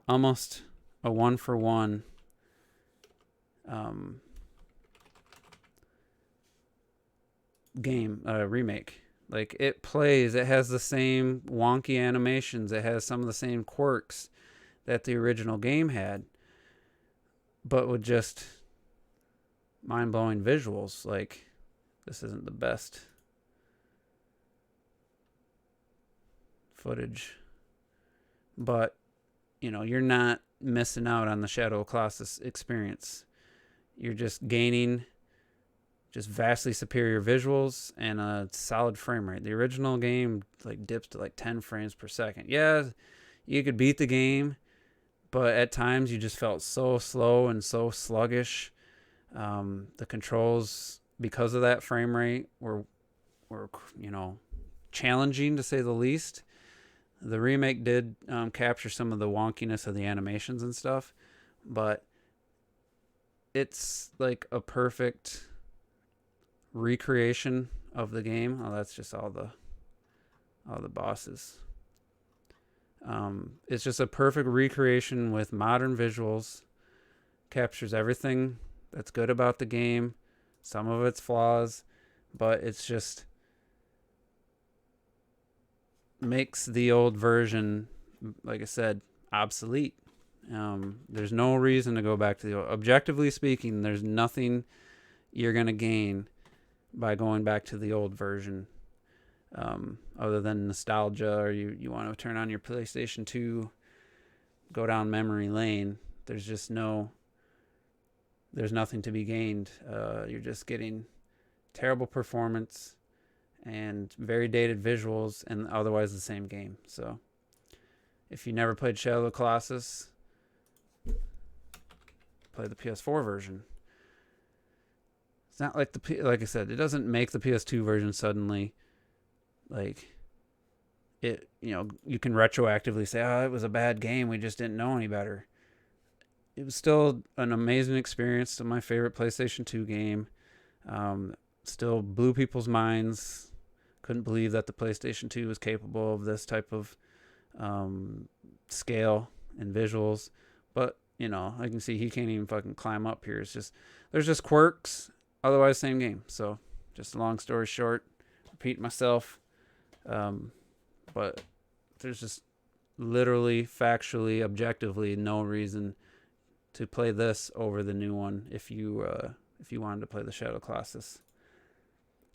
almost a one-for-one game remake. Like, it plays, it has the same wonky animations, it has some of the same quirks that the original game had, but with just mind-blowing visuals. Like, this isn't the best footage, but you're not missing out on the Shadow of Colossus experience. You're just gaining vastly superior visuals and a solid frame rate. The original game dips to 10 frames per second. Yeah, you could beat the game, but at times you just felt so slow and so sluggish. The controls, because of that frame rate, were challenging to say the least. The remake did capture some of the wonkiness of the animations and stuff, but it's like a perfect recreation of the game. Oh, that's just all the bosses. It's just a perfect recreation with modern visuals. Captures everything that's good about the game, some of its flaws, but it's just makes the old version, like I said, obsolete. There's no reason to go back to the old. Objectively speaking, there's nothing you're going to gain by going back to the old version, other than nostalgia, or you want to turn on your PlayStation 2, go down memory lane. There's nothing to be gained. You're just getting terrible performance, and very dated visuals, and otherwise the same game. So if you never played Shadow of the Colossus, play the PS4 version. It's not like like I said, it doesn't make the PS2 version suddenly like it. You know, you can retroactively say, "Oh, it was a bad game. We just didn't know any better." It was still an amazing experience. Still my favorite PlayStation 2 game. Still blew people's minds. Couldn't believe that the PlayStation 2 was capable of this type of scale and visuals. But, you know, I can see he can't even fucking climb up here. It's just, there's just quirks. Otherwise, same game. So, just a long story short, repeat myself. But there's just literally, factually, objectively no reason to play this over the new one if you wanted to play the Shadow Colossus.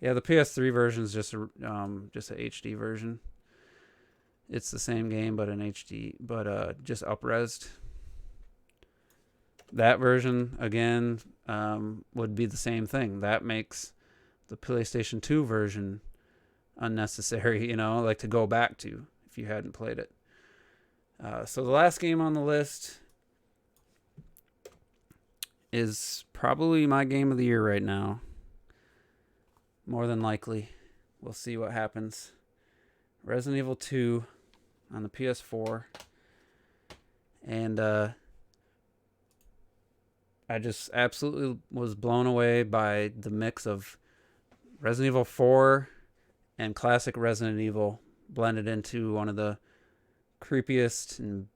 Yeah, the PS3 version is just a HD version. It's the same game but in HD, but just up-resed. That version again would be the same thing. That makes the PlayStation 2 version unnecessary, you know, like to go back to if you hadn't played it. So the last game on the list is probably my game of the year right now. More than likely. We'll see what happens. Resident Evil 2 on the PS4. And I just absolutely was blown away by the mix of Resident Evil 4 and classic Resident Evil blended into one of the creepiest and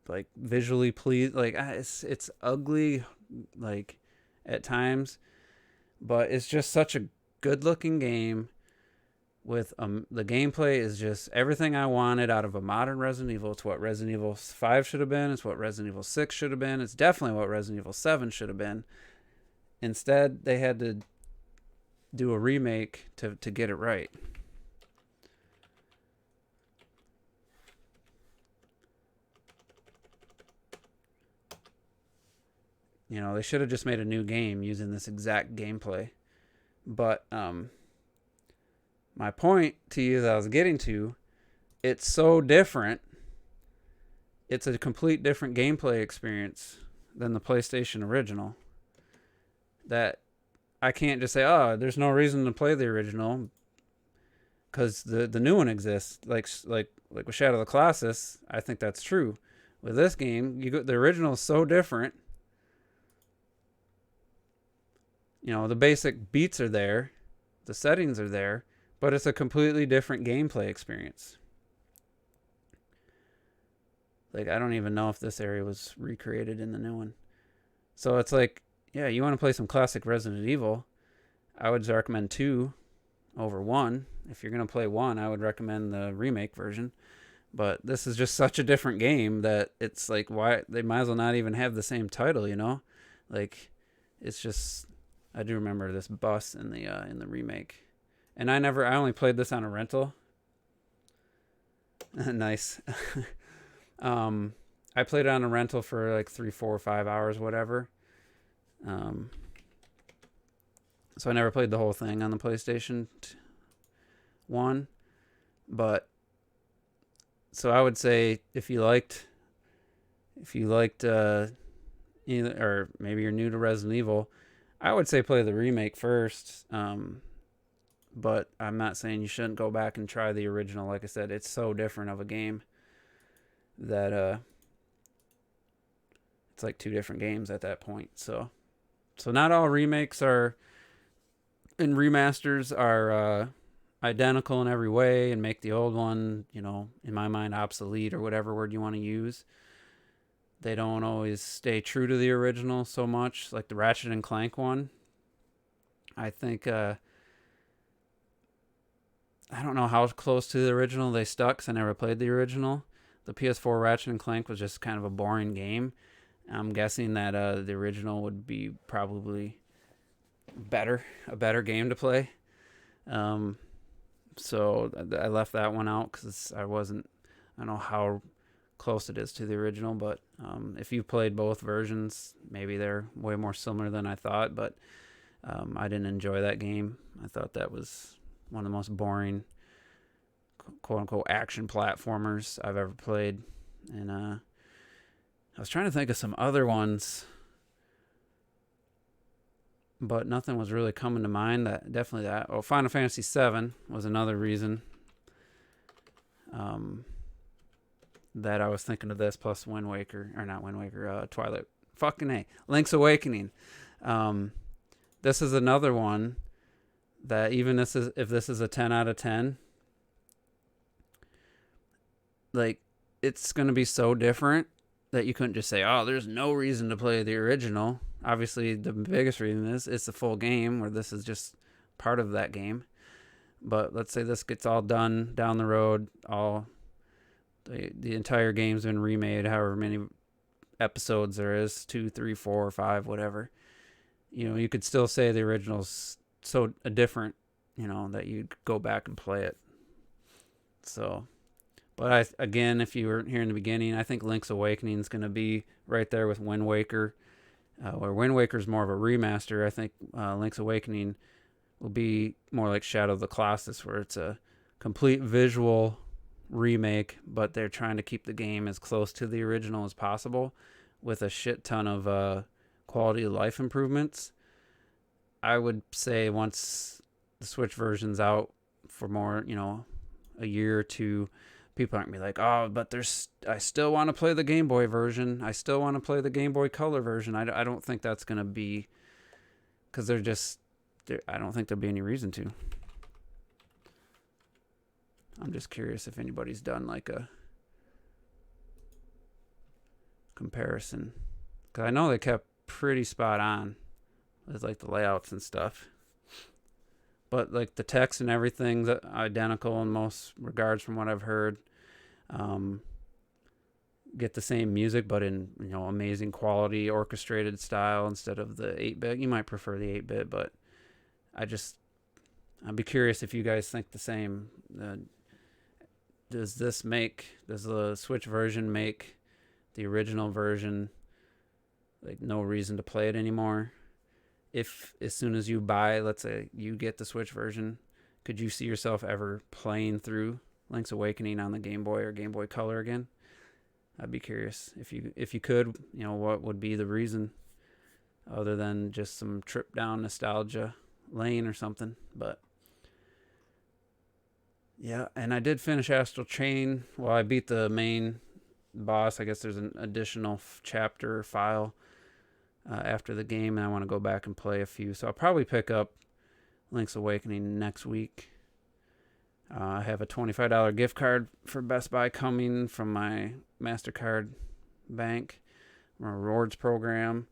like visually pleased, like it's ugly like at times, but it's just such a good looking game with the gameplay is just everything I wanted out of a modern Resident Evil. It's what Resident Evil 5 should have been. It's what Resident Evil 6 should have been. It's definitely what Resident Evil 7 should have been. Instead, they had to do a remake to get it right. You know, they should have just made a new game using this exact gameplay. But my point to you that I was getting to, it's so different. It's a complete different gameplay experience than the PlayStation original that I can't just say, oh, there's no reason to play the original because the new one exists. Like with Shadow of the Colossus, I think that's true. With this game, the original is so different. You know, the basic beats are there, the settings are there, but it's a completely different gameplay experience. Like, I don't even know if this area was recreated in the new one. So it's like, yeah, you want to play some classic Resident Evil, I would recommend 2 over 1. If you're going to play 1, I would recommend the remake version. But this is just such a different game that it's like, why they might as well not even have the same title, you know? Like, it's just, I do remember this bus in the remake. And I only played this on a rental. Nice. I played it on a rental for like 3, 4, 5 hours, whatever. So I never played the whole thing on the PlayStation 1. But so I would say if you liked either, or maybe you're new to Resident Evil, I would say play the remake first. But I'm not saying you shouldn't go back and try the original. Like I said, it's so different of a game that it's like 2 different games at that point. So not all remakes and remasters are identical in every way and make the old one, you know, in my mind, obsolete or whatever word you want to use. They don't always stay true to the original so much, like the Ratchet and Clank one. I think I don't know how close to the original they stuck because I never played the original. The PS4 Ratchet and Clank was just kind of a boring game. I'm guessing that the original would be probably a better game to play. So I left that one out because I don't know how close it is to the original, but if you've played both versions, maybe they're way more similar than I thought, but I didn't enjoy that game. I thought that was one of the most boring, quote unquote, action platformers I've ever played. And I was trying to think of some other ones, but nothing was really coming to mind. Definitely that. Oh, Final Fantasy VII was another reason that I was thinking of this, plus Wind Waker, or not Wind Waker, Twilight. Fucking A. Link's Awakening. This is another one that even if this is a 10 out of 10, like, it's going to be so different that you couldn't just say, oh, there's no reason to play the original. Obviously, the biggest reason is it's a full game, where this is just part of that game. But let's say this gets all done down the road, the entire game's been remade, however many episodes there is, 2, 3, 4, 5, whatever. You could still say the original's so different, that you'd go back and play it. So, but again, if you were here in the beginning, I think Link's Awakening is going to be right there with Wind Waker. Where Wind Waker is more of a remaster, I think Link's Awakening will be more like Shadow of the Colossus, where it's a complete visual remake, but they're trying to keep the game as close to the original as possible with a shit ton of quality of life improvements. I would say once the Switch version's out for more, a year or two, people aren't going to be like, oh, but I still want to play the Game Boy version. I still want to play the Game Boy Color version. I don't think that's going to be, because I don't think there'll be any reason to. I'm just curious if anybody's done like a comparison, because I know they kept pretty spot on with like the layouts and stuff, but like the text and everything's identical in most regards from what I've heard. Get the same music, but in amazing quality, orchestrated style instead of the 8-bit. You might prefer the 8-bit, but I'd be curious if you guys think the same. Does the Switch version make the original version like no reason to play it anymore? If as soon as you buy, let's say you get the Switch version, could you see yourself ever playing through Link's Awakening on the Game Boy or Game Boy Color again? I'd be curious if you could, what would be the reason other than just some trip down nostalgia lane or something. But yeah, and I did finish Astral Chain. Well, I beat the main boss. I guess there's an additional chapter or file after the game, and I want to go back and play a few. So I'll probably pick up Link's Awakening next week. I have a $25 gift card for Best Buy coming from my MasterCard bank, my rewards program.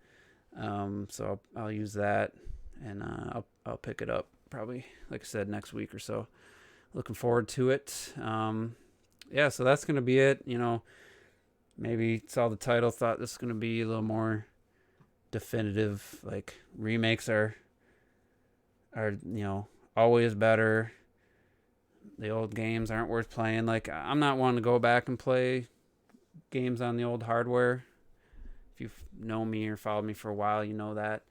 So I'll use that, and I'll pick it up probably, like I said, next week or so. Looking forward to it. Yeah, so that's going to be it. Maybe saw the title, thought this is going to be a little more definitive. Like, remakes are always better. The old games aren't worth playing. Like, I'm not one to go back and play games on the old hardware. If you know me or followed me for a while, you know that.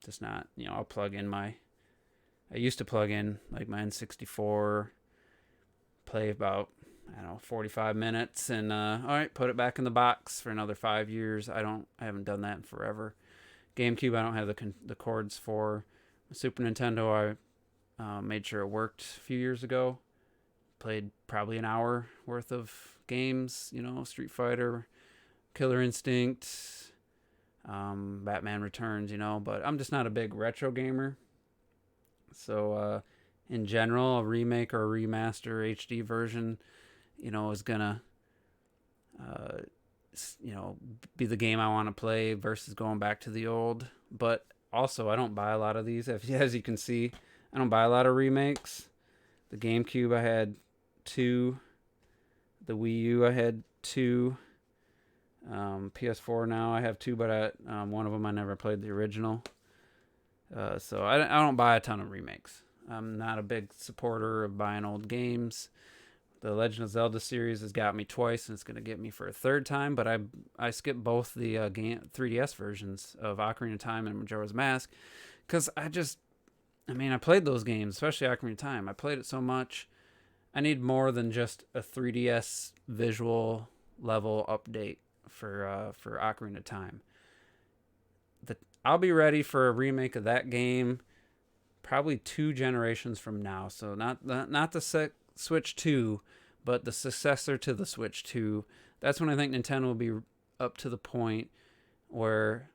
Just not, I'll plug in I used to plug in like my N64, play about, 45 minutes, and all right, put it back in the box for another 5 years. I haven't done that in forever. GameCube, I don't have the cords for. Super Nintendo, I made sure it worked a few years ago. Played probably an hour worth of games, Street Fighter, Killer Instinct, Batman Returns, but I'm just not a big retro gamer. So, in general, a remake or a remaster HD version, is gonna, be the game I want to play versus going back to the old. But also, I don't buy a lot of these. As you can see, I don't buy a lot of remakes. The GameCube, I had 2. The Wii U, I had 2. PS4 now, I have 2, but one of them I never played the original. So I don't buy a ton of remakes. I'm not a big supporter of buying old games. The Legend of Zelda series has got me twice, and it's going to get me for a third time. But I skipped both the 3DS versions of Ocarina of Time and Majora's Mask, because I mean, I played those games, especially Ocarina of Time. I played it so much. I need more than just a 3DS visual level update for Ocarina of Time. I'll be ready for a remake of that game probably 2 generations from now. So not the Switch 2, but the successor to the Switch 2. That's when I think Nintendo will be up to the point where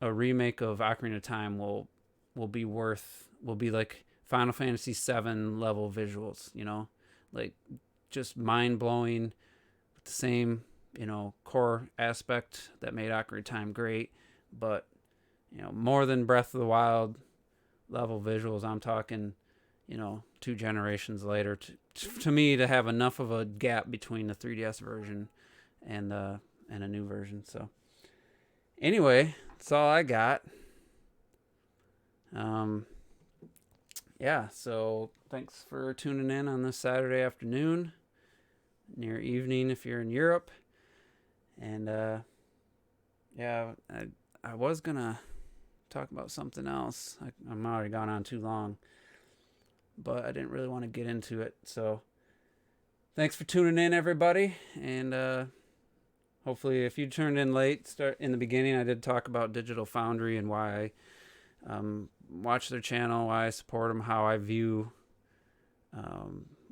a remake of Ocarina of Time will be like Final Fantasy VII level visuals, you know, like just mind blowing with the same, you know, core aspect that made Ocarina of Time great, but you know, more than Breath of the Wild level visuals. I'm talking, you know, 2 generations later to me to have enough of a gap between the 3DS version and a new version. So anyway, that's all I got. Yeah, so thanks for tuning in on this Saturday afternoon, near evening if you're in Europe. And yeah, I was gonna talk about something else. I'm already gone on too long, but I didn't really want to get into it. So thanks for tuning in, everybody. And hopefully, if you turned in late, start in the beginning, I did talk about Digital Foundry and why I watch their channel, why I support them, how I view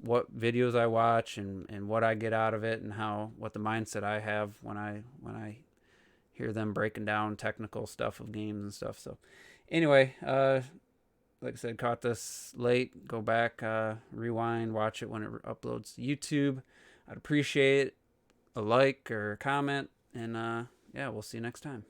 what videos I watch and what I get out of it, and what the mindset I have when I hear them breaking down technical stuff of games and stuff. So anyway, like I said, caught this late. Go back, rewind, watch it when it uploads to YouTube. I'd appreciate a like or a comment, and yeah, we'll see you next time.